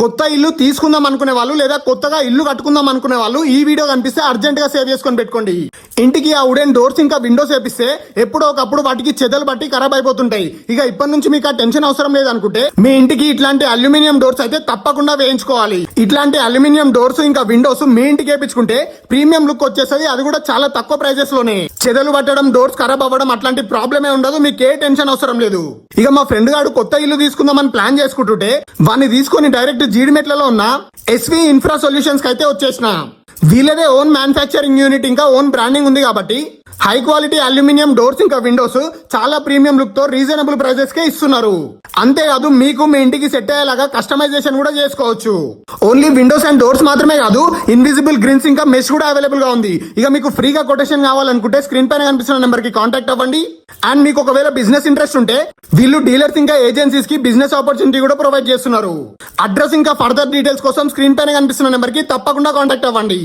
కొత్త ఇల్లు తీసుకుందాం అనుకునే వాళ్ళు లేదా కొత్తగా ఇల్లు కట్టుకుందాం అనుకునే వాళ్ళు ఈ వీడియో కనిపిస్తే అర్జెంట్ గా సేవ్ చేసుకొని పెట్టుకోండి. ఇంటికి ఆ వుడెన్ డోర్స్ ఇంకా విండోస్ వేపిస్తే ఎప్పుడో ఒకప్పుడు వాటికి చెదలు బట్టి ఖరాబ్ అయిపోతుంటాయి. ఇక ఇప్పటి నుంచి మీకు ఆ టెన్షన్ అవసరం లేదనుకుంటే మీ ఇంటికి ఇట్లాంటి అల్యూమినియం డోర్స్ అయితే తప్పకుండా వేయించుకోవాలి. ఇట్లాంటి అల్యూమినియం డోర్స్ ఇంకా విండోస్ మీ ఇంటికి వేయించుకుంటే ప్రీమియం లుక్ వచ్చేస్తుంది. అది కూడా చాలా తక్కువ ప్రైజెస్ లోనే. చెదలు పట్టడం, డోర్స్ ఖరాబ్ అవ్వడం అట్లాంటి ప్రాబ్లమే ఉండదు. మీకు ఏ టెన్షన్ అవసరం లేదు. ఇక మా ఫ్రెండ్ గారు కొత్త ఇల్లు తీసుకుందామని ప్లాన్ చేసుకుంటుంటే వాడిని తీసుకొని డైరెక్ట్ జీడిమెట్లలో ఉన్న ఎస్వి ఇన్ఫ్రా సొల్యూషన్స్ కి అయితే వచ్చేసిన. వీళ్ళదే ఓన్ మ్యానుఫ్యాక్చరింగ్ యూనిట్ ఇంకా ఓన్ బ్రాండింగ్ ఉంది కాబట్టి హై క్వాలిటీ అల్యూమినియం డోర్స్ ఇంకా విండోస్ చాలా ప్రీమియం లుక్ తో రీజనబుల్ ప్రైజెస్ కే ఇస్తున్నారు. అంతేకాదు మీకు మీ ఇంటికి సెట్ అయ్యేలాగా కస్టమైజేషన్ కూడా చేసుకోవచ్చు. ఓన్లీ విండోస్ అండ్ డోర్స్ మాత్రమే కాదు, ఇన్విజిబుల్ గ్రిల్స్ ఇంకా మెష్ కూడా అవైలబుల్ గా ఉంది. ఇక మీకు ఫ్రీగా కొటేషన్ కావాలనుకుంటే స్క్రీన్ పైన కనిపిస్తున్న నెంబర్ కి కాంటాక్ట్ అవ్వండి. అండ్ మీకు ఒకవేళ బిజినెస్ ఇంట్రెస్ట్ ఉంటే వీళ్ళు డీలర్స్ ఇంకా ఏజెన్సీస్ కి బిజినెస్ ఆపర్చునిటీ కూడా ప్రొవైడ్ చేస్తున్నారు. అడ్రస్ ఇంకా ఫర్దర్ డీటెయిల్స్ కోసం స్క్రీన్ పైన కనిపిస్తున్న నెంబర్ కి తప్పకుండా కాంటాక్ట్ అవ్వండి.